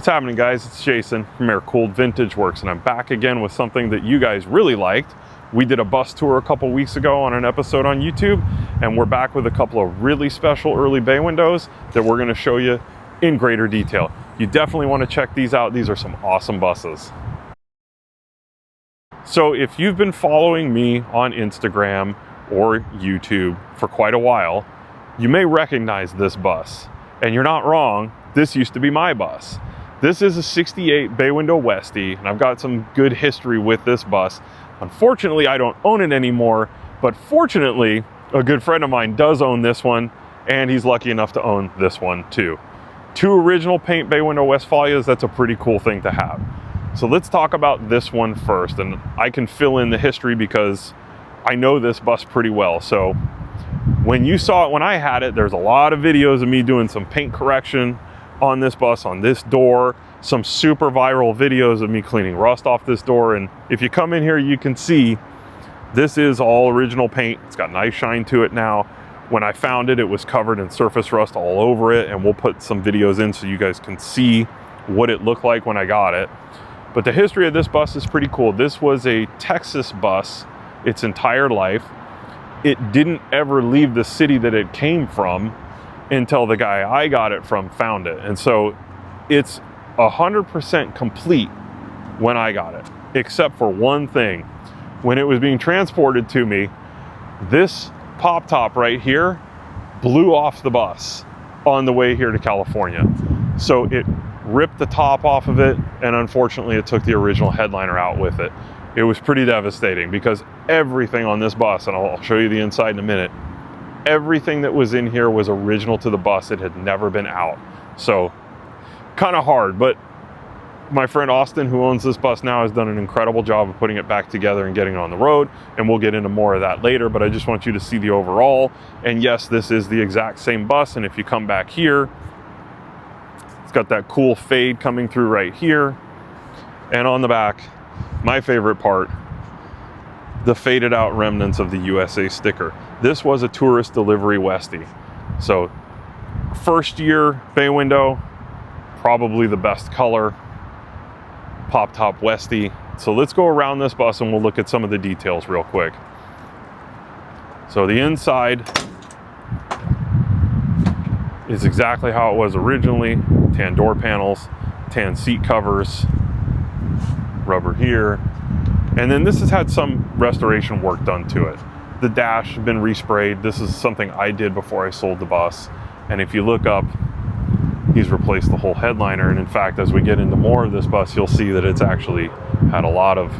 What's happening, guys? It's Jason from Aircooled Vintage Works, and I'm back again with something that you guys really liked. We did a bus tour a couple weeks ago on an episode on YouTube, and we're back with a couple of really special early bay windows that we're going to show you in greater detail. You definitely want to check these out. These are some awesome buses. So if you've been following me on Instagram or YouTube for quite a while, you may recognize this bus. And you're not wrong, this used to be my bus. This is a 68 Baywindow Westie, and I've got some good history with this bus. Unfortunately, I don't own it anymore, but fortunately, a good friend of mine does own this one, and he's lucky enough to own this one too. Two original paint Baywindow Westfalias, that's a pretty cool thing to have. So let's talk about this one first, and I can fill in the history because I know this bus pretty well. So when you saw it when I had it, there's a lot of videos of me doing some paint correction on this bus, on this door, some super viral videos of me cleaning rust off this door. And if you come in here, you can see this is all original paint. It's got nice shine to it now. When I found it, it was covered in surface rust all over it, and we'll put some videos in so you guys can see what it looked like when I got it. But the history of this bus is pretty cool. This was a Texas bus its entire life. It didn't ever leave the city that it came from until the guy I got it from found it. And so it's 100% complete when I got it, except for one thing. When it was being transported to me, this pop top right here blew off the bus on the way here to California. So it ripped the top off of it, and unfortunately it took the original headliner out with it. It was pretty devastating because everything on this bus, and I'll show you the inside in a minute, everything that was in here was original to the bus. It had never been out. So kind of hard, but my friend Austin, who owns this bus now, has done an incredible job of putting it back together and getting it on the road, and we'll get into more of that later, but I just want you to see the overall. And yes, this is the exact same bus, and if you come back here, it's got that cool fade coming through right here. And on the back, my favorite part, the faded out remnants of the USA sticker. This was a tourist delivery Westie. So first year Baywindow, probably the best color, pop top Westie. So let's go around this bus and we'll look at some of the details real quick. So the inside is exactly how it was originally. Tan door panels, tan seat covers, rubber here. And then this has had some restoration work done to it. The dash has been resprayed. This is something I did before I sold the bus. And if you look up, he's replaced the whole headliner. And in fact, as we get into more of this bus, you'll see that it's actually had a lot of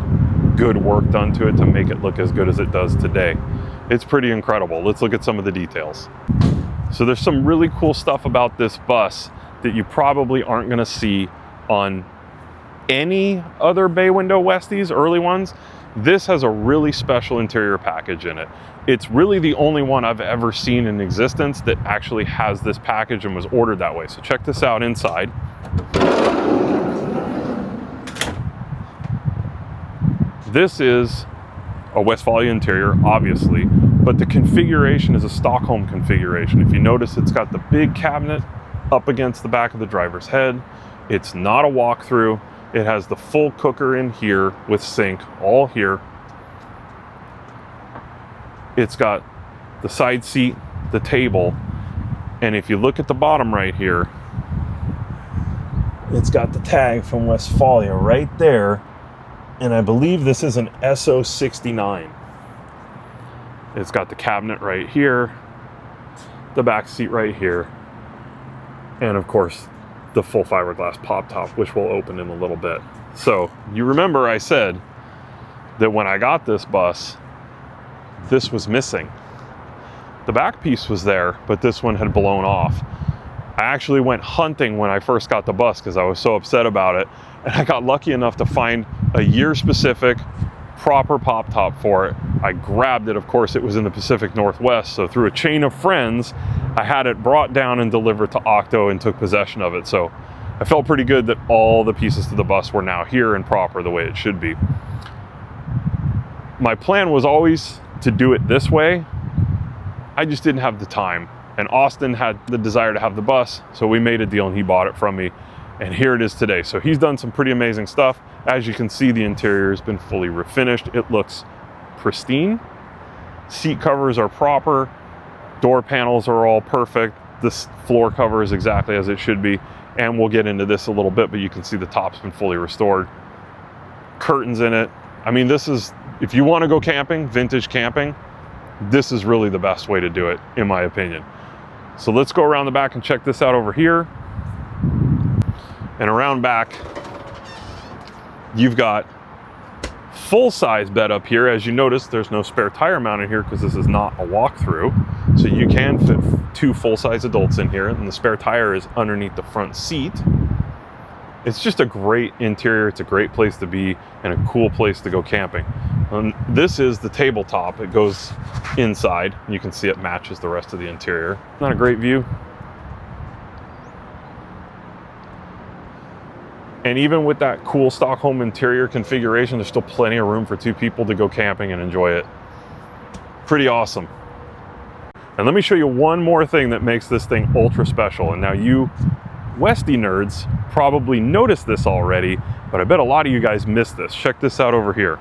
good work done to it to make it look as good as it does today. It's pretty incredible. Let's look at some of the details. So there's some really cool stuff about this bus that you probably aren't gonna see on any other Baywindow Westies, early ones. This has a really special interior package in it. It's really the only one I've ever seen in existence that actually has this package and was ordered that way. So check this out inside. This is a Westfalia interior, obviously, but the configuration is a Stockholm configuration. If you notice, it's got the big cabinet up against the back of the driver's head. It's not a walkthrough. It has the full cooker in here with sink, all here. It's got the side seat, the table, and if you look at the bottom right here, it's got the tag from Westfalia right there, and I believe this is an SO69. It's got the cabinet right here, the back seat right here, and of course, the full fiberglass pop top, which we'll open in a little bit. So you remember I said that when I got this bus, this was missing. The back piece was there, but this one had blown off. I actually went hunting when I first got the bus because I was so upset about it. And I got lucky enough to find a year specific proper pop top for it. I grabbed it, of course it was in the Pacific Northwest, so through a chain of friends, I had it brought down and delivered to Octo and took possession of it. So I felt pretty good that all the pieces to the bus were now here and proper the way it should be. My plan was always to do it this way. I just didn't have the time. And Austin had the desire to have the bus, so we made a deal and he bought it from me. And here it is today. So he's done some pretty amazing stuff. As you can see, the interior has been fully refinished. It looks pristine. Seat covers are proper. Door panels are all perfect. This floor cover is exactly as it should be. And we'll get into this a little bit, but you can see the top's been fully restored. Curtains in it. I mean, this is, if you want to go camping, vintage camping, this is really the best way to do it, in my opinion. So let's go around the back and check this out over here. And around back, you've got full-size bed up here. As you notice, there's no spare tire mounted here because this is not a walkthrough. So you can fit 2 full-size adults in here, and the spare tire is underneath the front seat. It's just a great interior. It's a great place to be and a cool place to go camping. And this is the tabletop. It goes inside. You can see it matches the rest of the interior. Not a great view. And even with that cool Stockholm interior configuration, there's still plenty of room for 2 people to go camping and enjoy it. Pretty awesome. And let me show you one more thing that makes this thing ultra special. And now you Westy nerds probably noticed this already, but I bet a lot of you guys missed this. Check this out over here.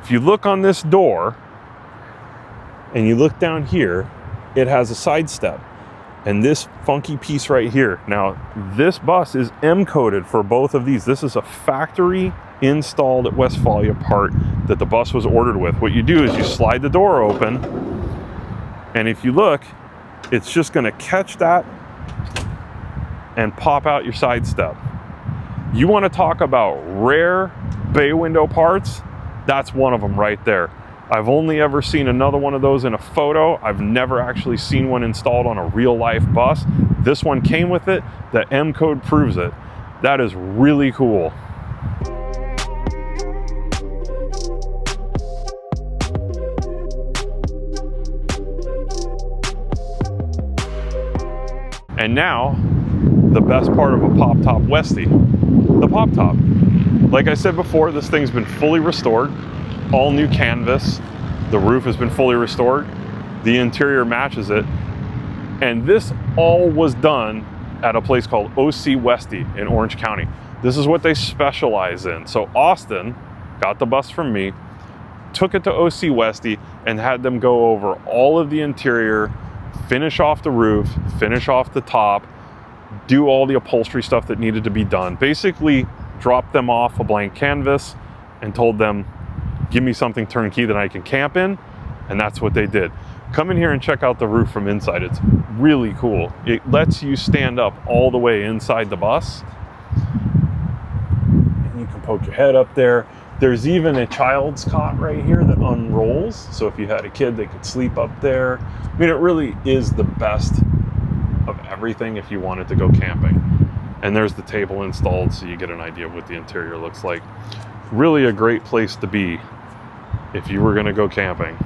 If you look on this door and you look down here, it has a side step. And this funky piece right here. Now, this bus is M-coded for both of these. This is a factory installed at Westfalia part that the bus was ordered with. What you do is you slide the door open, and if you look, it's just gonna catch that and pop out your side step. You wanna talk about rare bay window parts? That's one of them right there. I've only ever seen another one of those in a photo. I've never actually seen one installed on a real life bus. This one came with it. The M code proves it. That is really cool. And now, the best part of a pop top Westy, the pop top. Like I said before, this thing's been fully restored. All new canvas. The roof has been fully restored. The interior matches it. And this all was done at a place called OC Westy in Orange County. This is what they specialize in. So Austin got the bus from me, took it to OC Westy, and had them go over all of the interior, finish off the roof, finish off the top, do all the upholstery stuff that needed to be done. Basically, dropped them off a blank canvas and told them, give me something turnkey that I can camp in, and that's what they did. Come in here and check out the roof from inside. It's really cool. It lets you stand up all the way inside the bus, and you can poke your head up there. There's even a child's cot right here that unrolls, so if you had a kid, they could sleep up there. I mean, it really is the best of everything if you wanted to go camping. And there's the table installed, so you get an idea of what the interior looks like. Really a great place to be if you were gonna go camping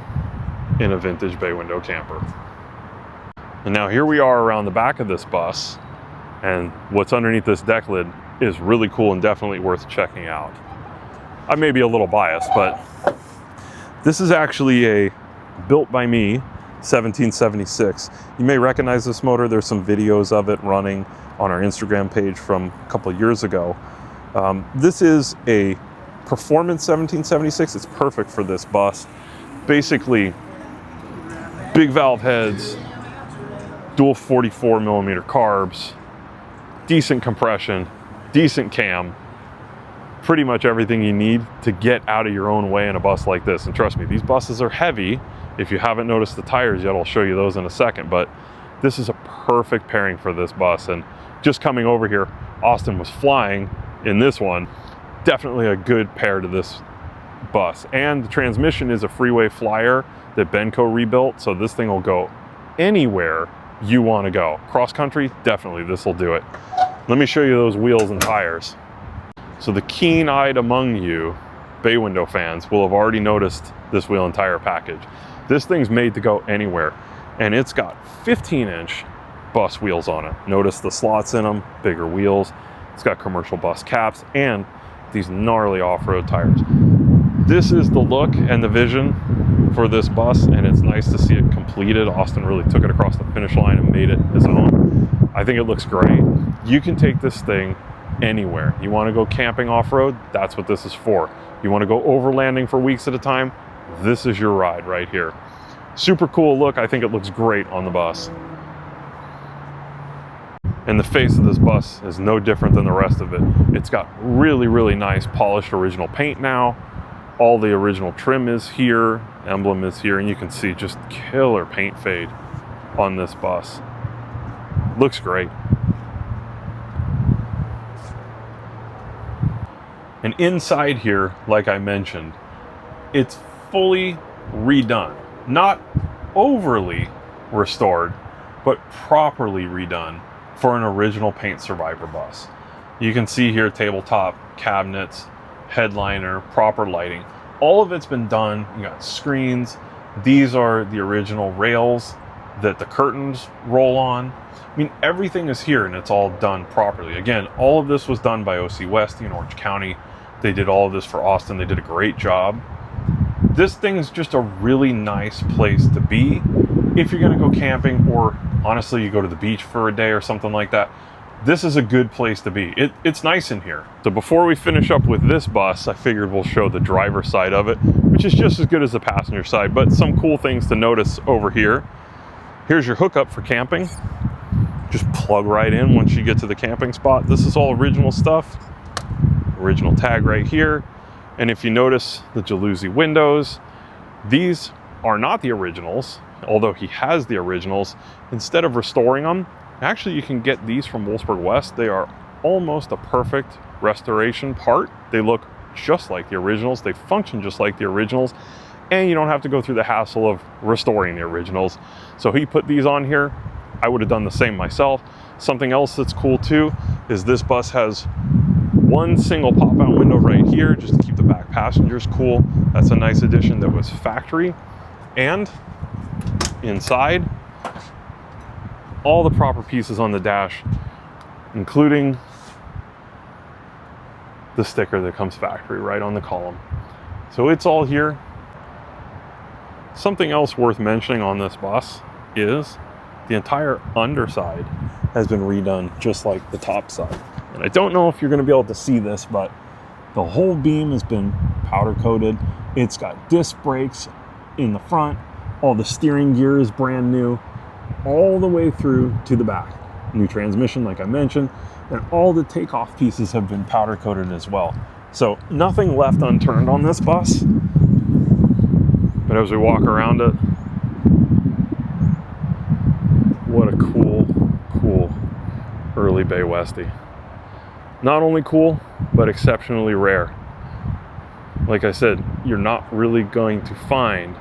in a vintage bay window camper. And now here we are around the back of this bus, and what's underneath this deck lid is really cool and definitely worth checking out. I may be a little biased, but this is actually a built by me 1776. You may recognize this motor. There's some videos of it running on our Instagram page from a couple of years ago. This is a Performance 1776. It's perfect for this bus. Basically, big valve heads, dual 44 millimeter carbs, decent compression, decent cam, pretty much everything you need to get out of your own way in a bus like this. And trust me, these buses are heavy. If you haven't noticed the tires yet, I'll show you those in a second, but this is a perfect pairing for this bus. And just coming over here, Austin was flying in this one. Definitely a good pair to this bus. And the transmission is a freeway flyer that Benco rebuilt, so this thing will go anywhere you want to go. Cross country, definitely this will do it. Let me show you those wheels and tires. So the keen-eyed among you, bay window fans, will have already noticed this wheel and tire package. This thing's made to go anywhere, and it's got 15-inch bus wheels on it. Notice the slots in them, bigger wheels. It's got commercial bus caps and these gnarly off-road tires. this is the look and the vision for this bus, and it's nice to see it completed. Austin really took it across the finish line and made it his own. I think it looks great. You can take this thing anywhere. You want to go camping off-road? That's what this is for. You want to go overlanding for weeks at a time? This is your ride right here. Super cool look. I think it looks great on the bus. And the face of this bus is no different than the rest of it. It's got really, really nice polished original paint now. All the original trim is here, emblem is here, and you can see just killer paint fade on this bus. Looks great. And inside here, like I mentioned, it's fully redone. Not overly restored, but properly redone for an original paint survivor bus. You can see here tabletop, cabinets, headliner, proper lighting. All of it's been done. You got screens. These are the original rails that the curtains roll on. I mean, everything is here and it's all done properly. Again, all of this was done by OC West in Orange County. They did all of this for Austin. They did a great job. This thing is just a really nice place to be if you're gonna go camping, or honestly, you go to the beach for a day or something like that. This is a good place to be. It's nice in here. So before we finish up with this bus, I figured we'll show the driver side of it, which is just as good as the passenger side, but some cool things to notice over here. Here's your hookup for camping. Just plug right in once you get to the camping spot. This is all original stuff. Original tag right here. And if you notice the jalousie windows, these are not the originals, although he has the originals. Instead of restoring them, actually you can get these from Wolfsburg West. They are almost a perfect restoration part. They look just like the originals. They function just like the originals. And you don't have to go through the hassle of restoring the originals. So he put these on here. I would have done the same myself. Something else that's cool too is this bus has one single pop-out window right here just to keep the back passengers cool. That's a nice addition that was factory. And inside, all the proper pieces on the dash, including the sticker that comes factory right on the column. So it's all here. Something else worth mentioning on this bus is the entire underside has been redone just like the top side. And I don't know if you're going to be able to see this, but the whole beam has been powder coated. It's got disc brakes in the front. All the steering gear is brand new, all the way through to the back. New transmission, like I mentioned, and all the takeoff pieces have been powder coated as well. So nothing left unturned on this bus. But as we walk around it, what a cool, cool early Bay Westie. Not only cool, but exceptionally rare. Like I said, you're not really going to find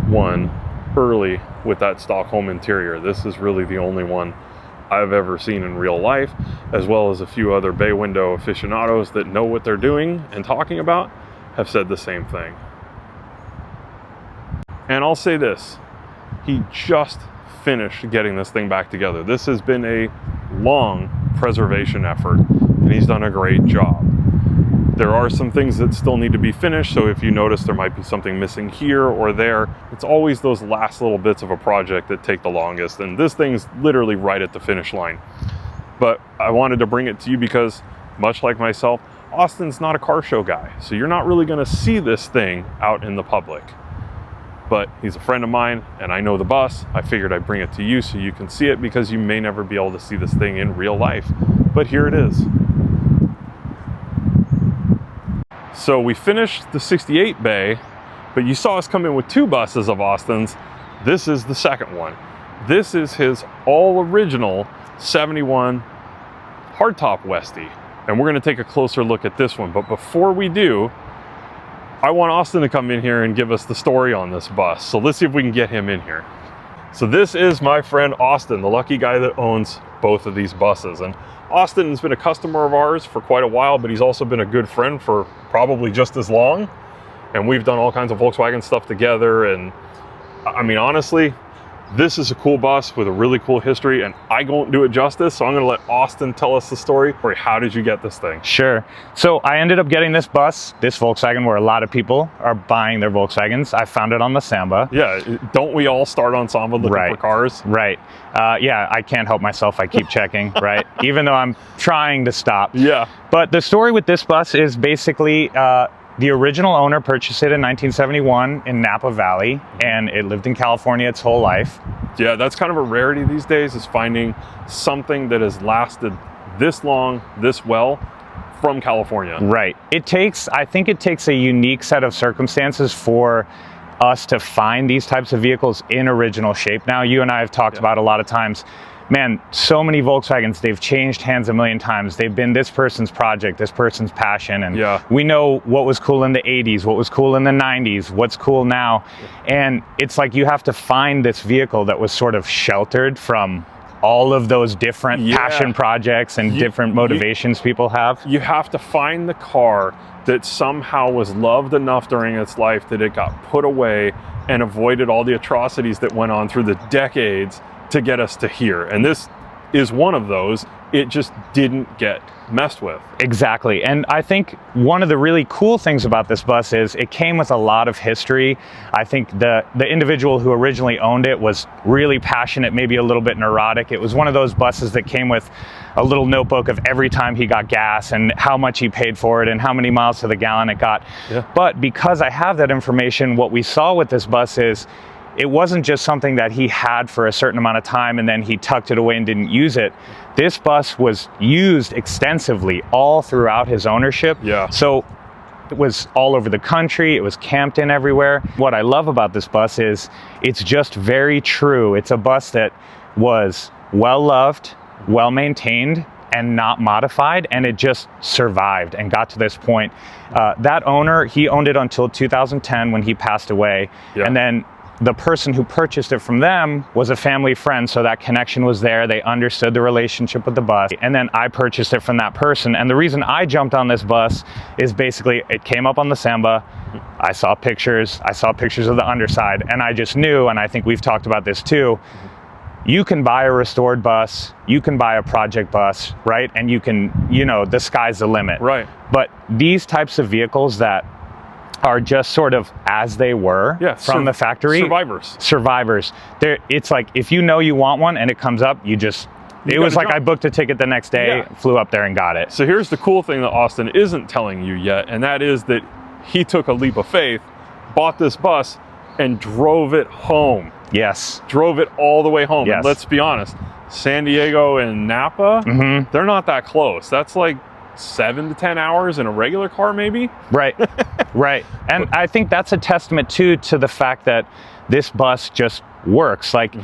one early with that Stockholm interior. This is really the only one I've ever seen in real life, as well as a few other bay window aficionados that know what they're doing and talking about have said the same thing. And I'll say this, he just finished getting this thing back together. This has been a long preservation effort, and he's done a great job. There are some things that still need to be finished, so if you notice there might be something missing here or there, it's always those last little bits of a project that take the longest, and this thing's literally right at the finish line. But I wanted to bring it to you because, much like myself, Austin's not a car show guy, so you're not really going to see this thing out in the public. But he's a friend of mine, and I know the bus. I figured I'd bring it to you so you can see it, because you may never be able to see this thing in real life. But here it is. So we finished the 68 Bay, but you saw us come in with two buses of Austin's. This is the second one. This is his all original 71 hardtop Westie. And we're gonna take a closer look at this one. But before we do, I want Austin to come in here and give us the story on this bus. So let's see if we can get him in here. So this is my friend Austin, the lucky guy that owns both of these buses. And Austin has been a customer of ours for quite a while, but he's also been a good friend for probably just as long. And we've done all kinds of Volkswagen stuff together. And I mean, honestly, This is a cool bus with a really cool history, and I won't do it justice, so I'm gonna let Austin tell us the story. How did you get this thing? Sure. So I ended up getting this bus, this Volkswagen, where a lot of people are buying their Volkswagens. I found it on the Samba. Yeah, don't we all start on Samba looking for cars? Right. Yeah, I can't help myself. I keep checking, right? Even though I'm trying to stop. Yeah. But the story with this bus is basically the original owner purchased it in 1971 in Napa Valley, and it lived in California its whole life. Yeah, that's kind of a rarity these days, is finding something that has lasted this long, this well, from California. Right. I think it takes a unique set of circumstances for us to find these types of vehicles in original shape. Now, you and I have talked about a lot of times, man, so many Volkswagens, they've changed hands a million times. They've been this person's project, this person's passion. And we know what was cool in the 80s, what was cool in the 90s, what's cool now. And it's like you have to find this vehicle that was sort of sheltered from all of those different passion projects and different motivations people have. You have to find the car that somehow was loved enough during its life that it got put away and avoided all the atrocities that went on through the decades to get us to here. And this is one of those. It just didn't get messed with. Exactly. And I think one of the really cool things about this bus is it came with a lot of history. I think the individual who originally owned it was really passionate, maybe a little bit neurotic. It was one of those buses that came with a little notebook of every time he got gas and how much he paid for it and how many miles to the gallon it got. But because I have that information, what we saw with this bus is it wasn't just something that he had for a certain amount of time and then he tucked it away and didn't use it. This bus was used extensively all throughout his ownership. So it was all over the country. It was camped in everywhere. What I love about this bus is it's just very true. It's a bus that was well loved, well maintained, and not modified, and it just survived and got to this point. That owner, he owned it until 2010 when he passed away. And then the person who purchased it from them was a family friend, so that connection was there. They understood the relationship with the bus. And then I purchased it from that person. And the reason I jumped on this bus is basically it came up on the Samba. I saw pictures of the underside, and I just knew, and I think we've talked about this too, you can buy a restored bus, you can buy a project bus, right? And you can, the sky's the limit. Right. But these types of vehicles that are just sort of as they were from the factory. Survivors. It's like, if you know you want one and it comes up, it was like I booked a ticket the next day, flew up there and got it. So here's the cool thing that Austin isn't telling you yet, and that is that he took a leap of faith, bought this bus, and drove it home. Yes. Drove it all the way home. Yes. And let's be honest, San Diego and Napa, they're not that close. That's like 7 to 10 hours in a regular car, maybe? Right. And I think that's a testament too to the fact that this bus just works. Like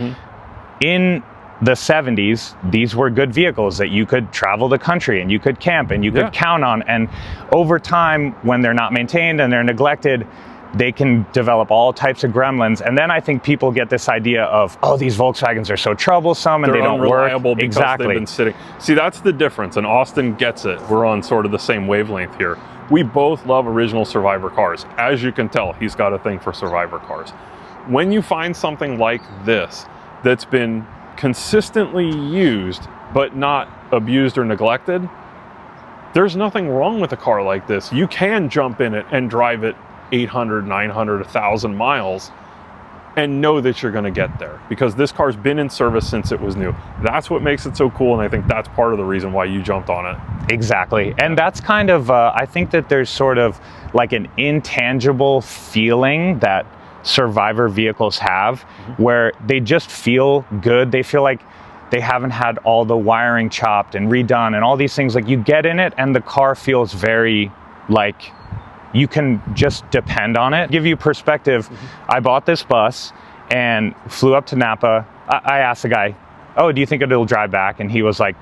in the 70s, these were good vehicles that you could travel the country and you could camp and you could count on. And over time, when they're not maintained and they're neglected, they can develop all types of gremlins. And then I think people get this idea of, oh, these Volkswagens are so troublesome and they don't work. Because they've been sitting. See, that's the difference, and Austin gets it. We're on sort of the same wavelength here. We both love original Survivor cars. As you can tell, he's got a thing for Survivor cars. When you find something like this that's been consistently used but not abused or neglected, there's nothing wrong with a car like this. You can jump in it and drive it 800, 900, 1,000 miles and know that you're going to get there, because this car's been in service since it was new. That's what makes it so cool, and I think that's part of the reason why you jumped on it. Exactly. And that's kind of, I think that there's sort of like an intangible feeling that Survivor vehicles have where they just feel good. They feel like they haven't had all the wiring chopped and redone and all these things. Like, you get in it and the car feels very like you can just depend on it. Give you perspective, I bought this bus and flew up to Napa. I asked the guy, oh, do you think it'll drive back? And he was like,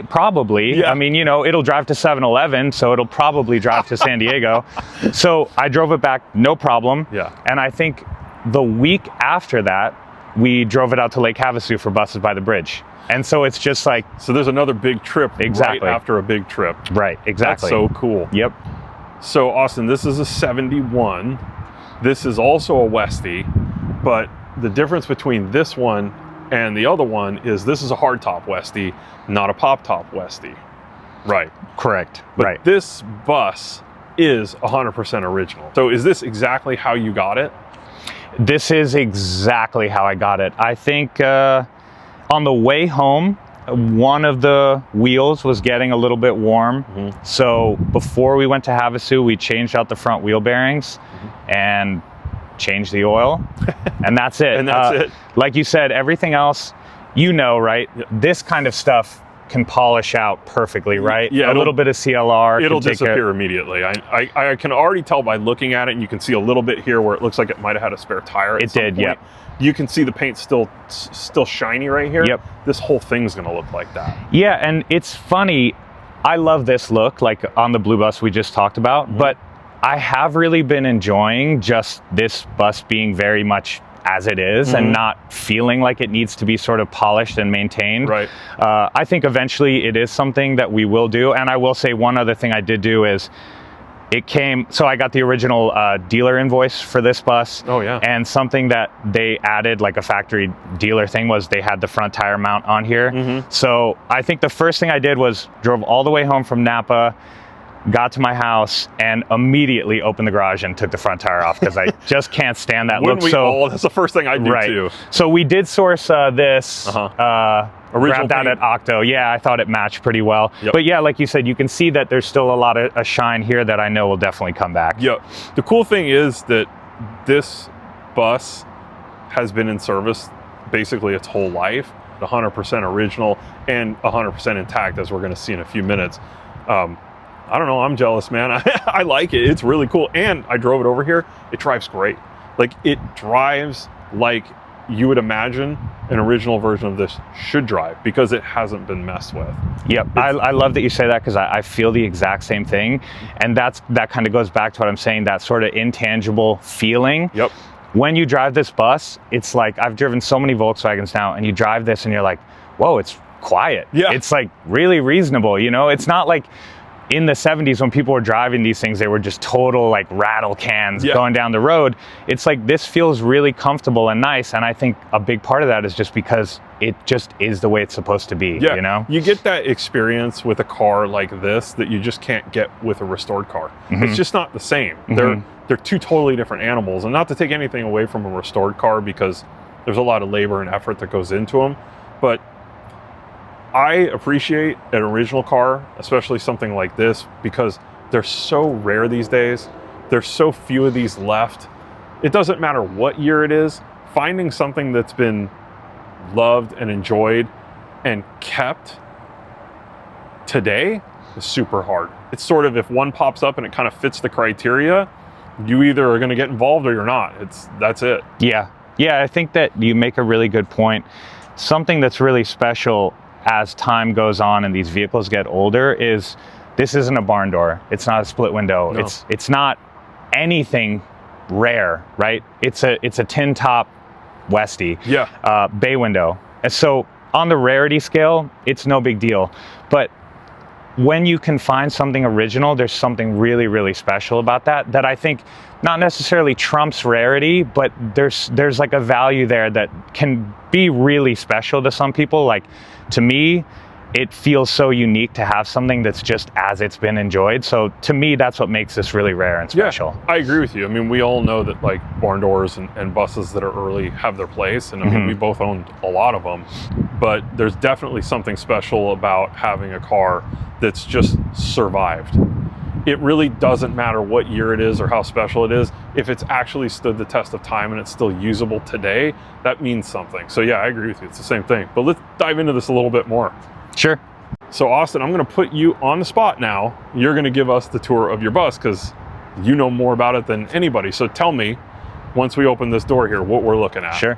probably. Yeah. I mean, it'll drive to 7-Eleven, so it'll probably drive to San Diego. So I drove it back, no problem. Yeah. And I think the week after that, we drove it out to Lake Havasu for buses by the bridge. And so it's just like... So there's another big trip right after a big trip. Right, exactly. That's so cool. Yep. So Austin, this is a 71. This is also a Westie, but the difference between this one and the other one is this is a hardtop Westie, not a pop top Westie. Right. Correct. But right. this bus is 100% original. So is this exactly how you got it? This is exactly how I got it. I think on the way home, one of the wheels was getting a little bit warm. So before we went to Havasu, we changed out the front wheel bearings and changed the oil, and that's it. And that's it. Like you said, everything else, right? Yep. This kind of stuff can polish out perfectly, right? Yeah, a little bit of CLR. It'll disappear immediately. I can already tell by looking at it, and you can see a little bit here where it looks like it might have had a spare tire at some point. Yep. You can see the paint still shiny right here. Yep. This whole thing's gonna look like that. Yeah, and it's funny, I love this look, like on the blue bus we just talked about, but I have really been enjoying just this bus being very much as it is and not feeling like it needs to be sort of polished and maintained. Right. I think eventually it is something that we will do. And I will say one other thing I did do is so I got the original dealer invoice for this bus. Oh yeah. And something that they added, like a factory dealer thing, was they had the front tire mount on here. So I think the first thing I did was drove all the way home from Napa, got to my house, and immediately opened the garage and took the front tire off because I just can't stand that look. That's the first thing I do too. So we did source this. Grabbed that at Octo. Yeah, I thought it matched pretty well. Yep. But yeah, like you said, you can see that there's still a lot of a shine here that I know will definitely come back. Yep. The cool thing is that this bus has been in service basically its whole life, 100% original and 100% intact, as we're going to see in a few minutes. I don't know, I'm jealous, man. I like it. It's really cool. And I drove it over here. It drives great. Like, it drives like you would imagine an original version of this should drive because it hasn't been messed with. Yep. I love that you say that because I feel the exact same thing. And that kind of goes back to what I'm saying, that sort of intangible feeling. Yep. When you drive this bus, it's like, I've driven so many Volkswagens now, and you drive this and you're like, whoa, it's quiet. Yeah. It's like really reasonable, you know? It's not like in the 70s when people were driving these things, they were just total like rattle cans going down the road. It's like, this feels really comfortable and nice. And I think a big part of that is just because it just is the way it's supposed to be, you know? You get that experience with a car like this that you just can't get with a restored car. It's just not the same. They're two totally different animals. And not to take anything away from a restored car, because there's a lot of labor and effort that goes into them. But I appreciate an original car, especially something like this, because they're so rare these days. There's so few of these left. It doesn't matter what year it is, finding something that's been loved and enjoyed and kept today is super hard. It's sort of, if one pops up and it kind of fits the criteria, you either are going to get involved or you're not. That's it. Yeah. I think that you make a really good point. Something that's really special as time goes on and these vehicles get older is, this isn't a barn door. It's not a split window. No. It's not anything rare, right? It's a tin top Westie. Yeah. Baywindow. And so on the rarity scale, it's no big deal. But when you can find something original, there's something really, really special about that I think not necessarily trumps rarity, but there's like a value there that can be really special to some people. Like, to me, it feels so unique to have something that's just as it's been enjoyed. So to me, that's what makes this really rare and special. Yeah, I agree with you. I mean, we all know that like barn doors and buses that are early have their place. And I mean, we both owned a lot of them, but there's definitely something special about having a car that's just survived. It really doesn't matter what year it is or how special it is. If it's actually stood the test of time and it's still usable today, that means something. So yeah, I agree with you. It's the same thing. But let's dive into this a little bit more. Sure. So Austin, I'm going to put you on the spot now. You're going to give us the tour of your bus because you know more about it than anybody. So tell me, once we open this door here, what we're looking at. Sure.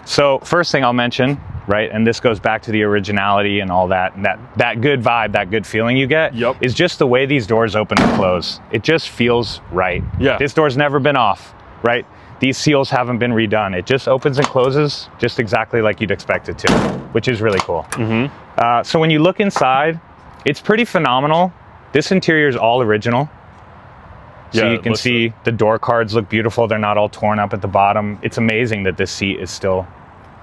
So first thing I'll mention, right, and this goes back to the originality and all that, and that good vibe, that good feeling you get, is just the way these doors open and close. It just feels right. Yeah. This door's never been off, right? These seals haven't been redone. It just opens and closes just exactly like you'd expect it to, which is really cool. So when you look inside, it's pretty phenomenal. This interior is all original. So Yeah, you can see the door cards look beautiful. They're not all torn up at the bottom. It's amazing that this seat is still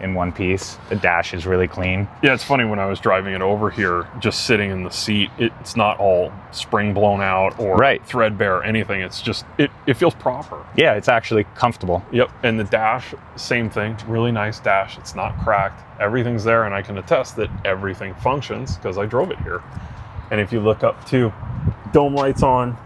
in one piece. The dash is really clean. Yeah, it's funny, when I was driving it over here, just sitting in the seat, it's not all spring blown out or threadbare or anything. It's just, it feels proper. Yeah, it's actually comfortable. Yep, and the dash, same thing. Really nice dash. It's not cracked. Everything's there, and I can attest that everything functions because I drove it here. And if you look up too, dome lights on.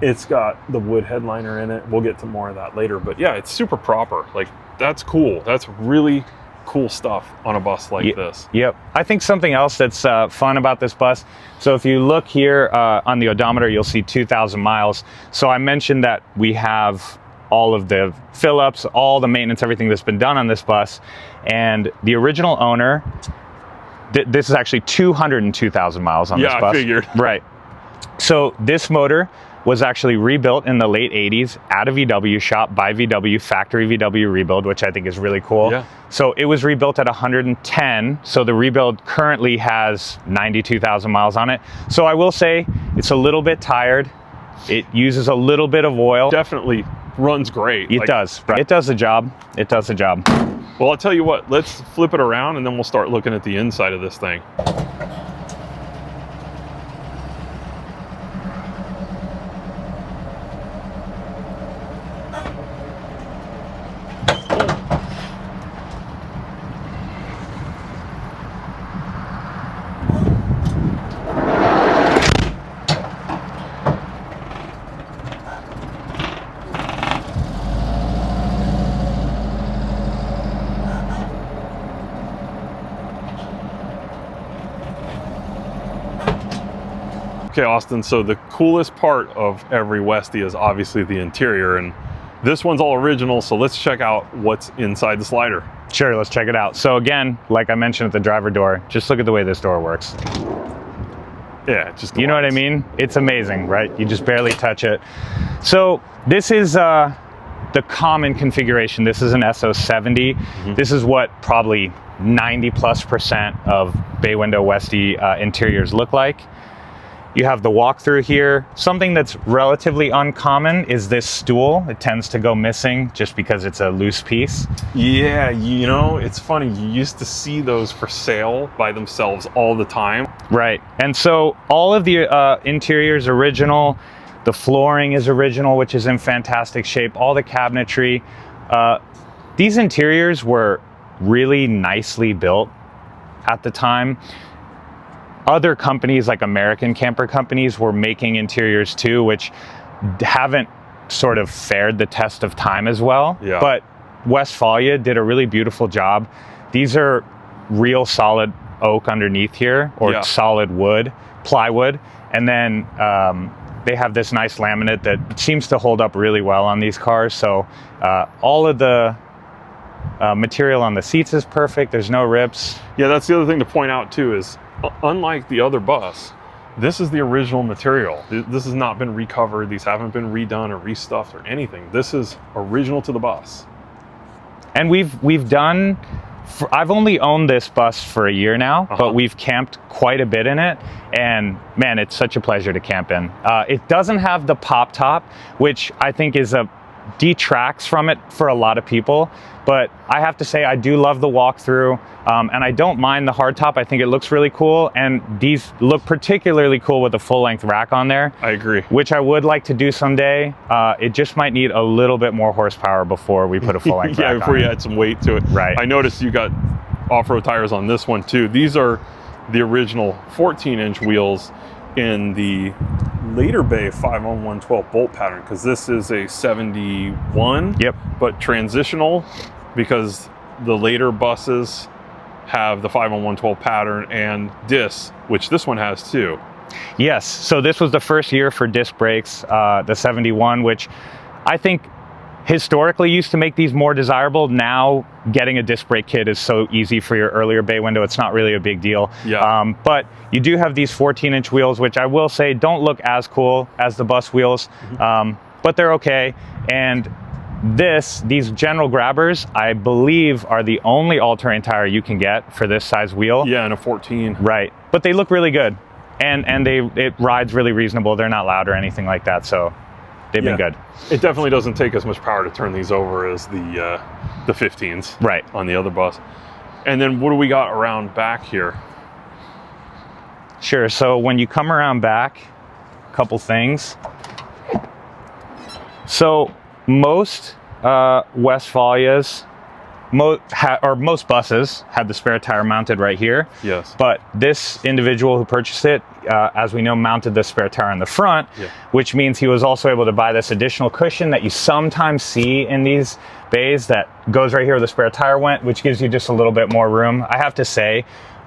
It's got the wood headliner in it. We'll get to more of that later, but yeah, it's super proper. Like, that's cool. That's really cool stuff on a bus like this. Yep. I think something else that's fun about this bus, so if you look here on the odometer, you'll see 2,000 miles. So I mentioned that we have all of the fill-ups, all the maintenance, everything that's been done on this bus. And the original owner, this is actually 202,000 miles on this bus. Yeah, I figured. Right. So this motor was actually rebuilt in the late 80s at a VW shop by VW, factory VW rebuild, which I think is really cool. Yeah. So it was rebuilt at 110. So the rebuild currently has 92,000 miles on it. So I will say it's a little bit tired. It uses a little bit of oil. Definitely runs great. It does. Right. It does the job. It does the job. Well, I'll tell you what, let's flip it around and then we'll start looking at the inside of this thing. Okay, Austin, so the coolest part of every Westie is obviously the interior, and this one's all original, so let's check out what's inside the slider. Sure, let's check it out. So again, like I mentioned at the driver door, just look at the way this door works. Yeah, it just glides. You know what I mean? It's amazing, right? You just barely touch it. So this is the common configuration. This is an SO70. Mm-hmm. This is what probably 90+% of Baywindow Westie interiors look like. You have the walkthrough here. Something that's relatively uncommon is this stool. It tends to go missing just because it's a loose piece. Yeah, you know, it's funny. You used to see those for sale by themselves all the time. Right. And so all of the interior is original. The flooring is original, which is in fantastic shape. All the cabinetry. These interiors were really nicely built at the time. Other companies, like American camper companies, were making interiors too, which haven't sort of fared the test of time as well. Yeah. But Westfalia did a really beautiful job. These are real solid oak underneath here, or solid wood, plywood. And then they have this nice laminate that seems to hold up really well on these cars. So all of the material on the seats is perfect. There's no rips. Yeah, that's the other thing to point out too, is unlike the other bus, this is the original material. This has not been recovered. These haven't been redone or restuffed or anything. This is original to the bus. And we've done, I've only owned this bus for a year now, but we've camped quite a bit in it. And man, it's such a pleasure to camp in. It doesn't have the pop top, which I think detracts from it for a lot of people. But I have to say, I do love the walkthrough, and I don't mind the hardtop. I think it looks really cool, and these look particularly cool with a full-length rack on there. I agree. Which I would like to do someday. It just might need a little bit more horsepower before we put a full-length rack on. Yeah, before you add some weight to it. Right. I noticed you got off-road tires on this one too. These are the original 14-inch wheels in the later Bay 5-on-112 bolt pattern, because this is a 71. Yep. But transitional, because the later buses have the 5-on-112 pattern and discs, which this one has too. Yes, so this was the first year for disc brakes, the 71, which I think historically used to make these more desirable. Now getting a disc brake kit is so easy for your earlier bay window, it's not really a big deal. Yeah. But you do have these 14-inch wheels, which I will say don't look as cool as the bus wheels, but they're okay. And these general grabbers, I believe, are the only all-terrain tire you can get for this size wheel. Yeah, and a 14. Right, but they look really good. And it rides really reasonable. They're not loud or anything like that, so They've been good. It definitely doesn't take as much power to turn these over as the 15s Right. on the other bus. And then what do we got around back here? Sure. So when you come around back, a couple things. So most Westfalias, most buses have the spare tire mounted right here. Yes. But this individual who purchased it, as we know, mounted the spare tire in the front, which means he was also able to buy this additional cushion that you sometimes see in these bays that goes right here where the spare tire went, which gives you just a little bit more room. I have to say,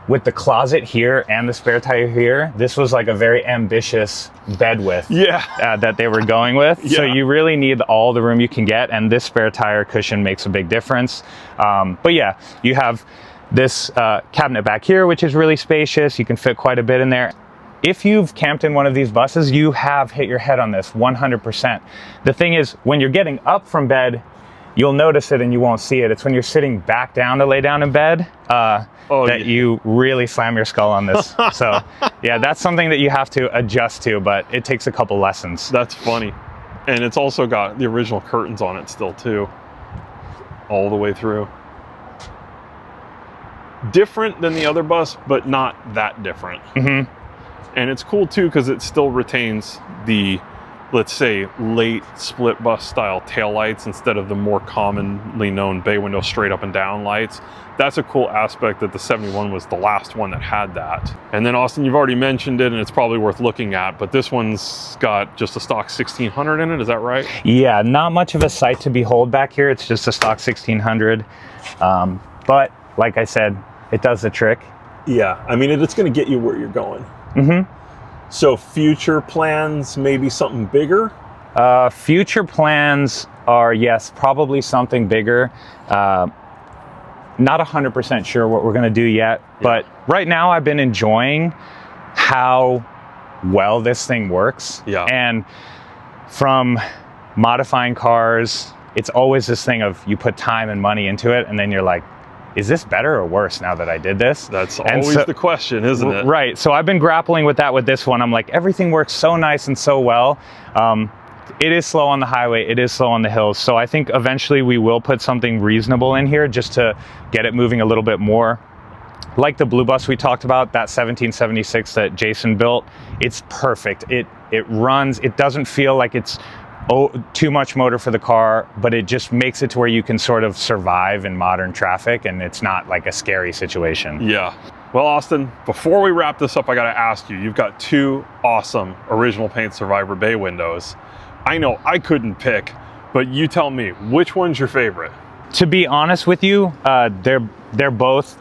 with the closet here and the spare tire here, this was like a very ambitious bed width that they were going with. So you really need all the room you can get, and this spare tire cushion makes a big difference. But yeah, you have this cabinet back here, which is really spacious. You can fit quite a bit in there. If you've camped in one of these buses, you have hit your head on this 100%. The thing is, when you're getting up from bed, you'll notice it and you won't see it. It's when you're sitting back down to lay down in bed you really slam your skull on this. So yeah, that's something that you have to adjust to, but it takes a couple lessons. That's funny. And it's also got the original curtains on it still too, all the way through. Different than the other bus, but not that different. Mm-hmm. And it's cool too because it still retains the, let's say, late split bus style taillights instead of the more commonly known bay window straight up and down lights. That's a cool aspect that the 71 was the last one that had that. And then Austin, you've already mentioned it and it's probably worth looking at, but this one's got just a stock 1600 in it, is that right? Yeah, not much of a sight to behold back here. It's just a stock 1600. But like I said, it does the trick. Yeah, I mean, it's gonna get you where you're going. Mm-hmm. So future plans, maybe something bigger? Future plans are, yes, probably something bigger. Not 100% sure what we're going to do yet, but right now I've been enjoying how well this thing works. Yeah. And from modifying cars, it's always this thing of you put time and money into it, and then you're like, is this better or worse now that I did this? That's always the question, isn't it? Right. So I've been grappling with that with this one. I'm like, everything works so nice and so well. It is slow on the highway. It is slow on the hills. So I think eventually we will put something reasonable in here just to get it moving a little bit more. Like the blue bus we talked about, that 1776 that Jason built, it's perfect. It runs. It doesn't feel like it's too much motor for the car, but it just makes it to where you can sort of survive in modern traffic and it's not like a scary situation. Yeah. Well, Austin, before we wrap this up, I got to ask you, you've got two awesome original paint Survivor bay windows. I know I couldn't pick, but you tell me, which one's your favorite? To be honest with you, they're both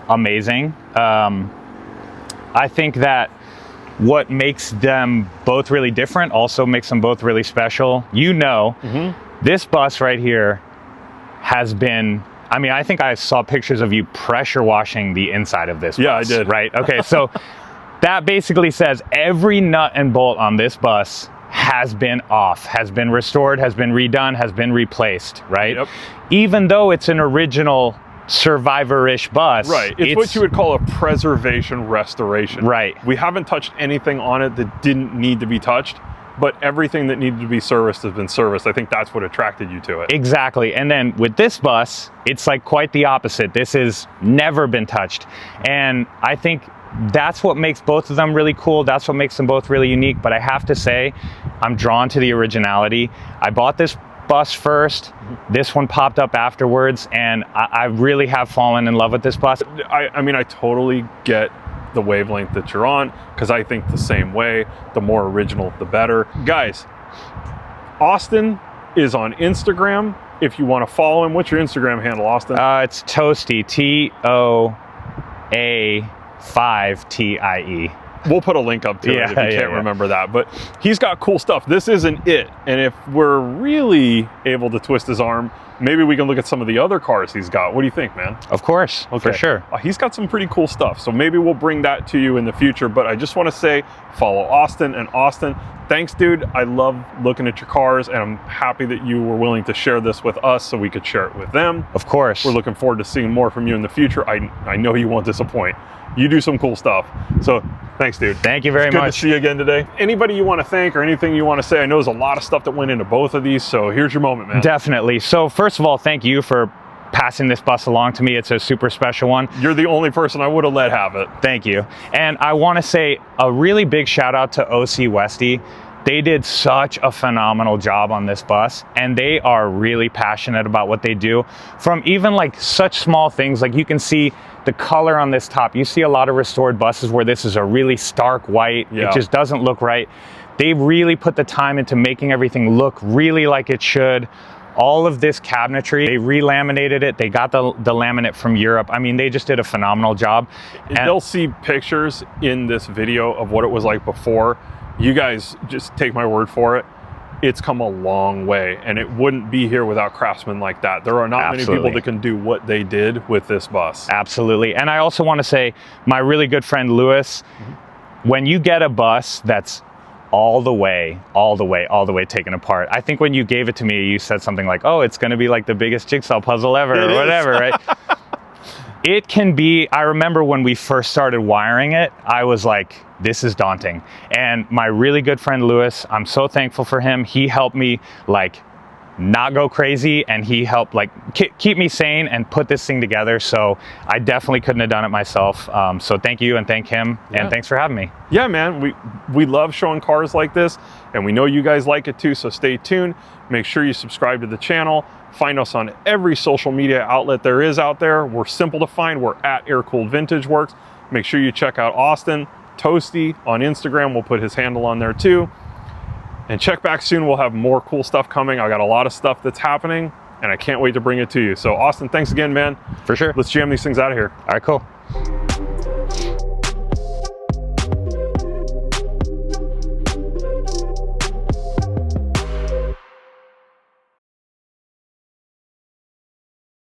amazing. I think that what makes them both really different also makes them both really special. You know, this bus right here has been, I mean, I think I saw pictures of you pressure washing the inside of this bus. Yeah, I did. Right? Okay, so that basically says every nut and bolt on this bus has been off, has been restored, has been redone, has been replaced, right? Yep. Even though it's an original Survivor-ish bus. Right, it's what you would call a preservation restoration. Right. We haven't touched anything on it that didn't need to be touched, but everything that needed to be serviced has been serviced. I think that's what attracted you to it. Exactly. And then with this bus, it's like quite the opposite. This has never been touched. And I think that's what makes both of them really cool. That's what makes them both really unique. But I have to say, I'm drawn to the originality. I bought this bus first. This one popped up afterwards, and I really have fallen in love with this bus. I mean, I totally get the wavelength that you're on, because I think the same way. The more original, the better. Guys, Austin is on Instagram. If you want to follow him, what's your Instagram handle, Austin? It's Toastie, TOA5TIE. We'll put a link up to it if you can't remember that. But he's got cool stuff. This isn't it. And if we're really able to twist his arm, maybe we can look at some of the other cars he's got. What do you think, man? Of course, for sure. He's got some pretty cool stuff. So maybe we'll bring that to you in the future. But I just want to say, follow Austin. And Austin, thanks, dude. I love looking at your cars, and I'm happy that you were willing to share this with us so we could share it with them. Of course. We're looking forward to seeing more from you in the future. I know you won't disappoint. You do some cool stuff. So Thanks, dude. Thank you very Good much. to see you again today. Anybody you want to thank or anything you want to say? I know there's a lot of stuff that went into both of these, so here's your moment, man. Definitely. So first of all, thank you for passing this bus along to me. It's a super special one. You're the only person I would have let have it. Thank you. And I want to say a really big shout out to OC Westy. They did such a phenomenal job on this bus, and they are really passionate about what they do. From even like such small things, like you can see the color on this top. You see a lot of restored buses where this is a really stark white. Yeah. It just doesn't look right. They really put the time into making everything look really like it should. All of this cabinetry, they re-laminated it. They got the laminate from Europe. I mean, they just did a phenomenal job. And they'll see pictures in this video of what it was like before. You guys just take my word for it. It's come a long way, and it wouldn't be here without craftsmen like that. There are not many people that can do what they did with this bus. Absolutely. And I also want to say, my really good friend Lewis, when you get a bus that's all the way taken apart. I think when you gave it to me, you said something like, oh, it's going to be like the biggest jigsaw puzzle ever, or whatever, right? It can be. I remember when we first started wiring it, I was like, this is daunting. And my really good friend Lewis, I'm so thankful for him. He helped me like not go crazy, and he helped like keep me sane and put this thing together. So I definitely couldn't have done it myself. So thank you, and thank him, and thanks for having me. Yeah, man, we love showing cars like this, and we know you guys like it too, so stay tuned. Make sure you subscribe to the channel. Find us on every social media outlet there is out there. We're simple to find. We're at Aircooled Vintage Works. Make sure you check out Austin Toasty on Instagram. We'll put his handle on there too. And check back soon. We'll have more cool stuff coming. I got a lot of stuff that's happening, and I can't wait to bring it to you. So Austin, thanks again, man. For sure. Let's jam these things out of here. All right, cool.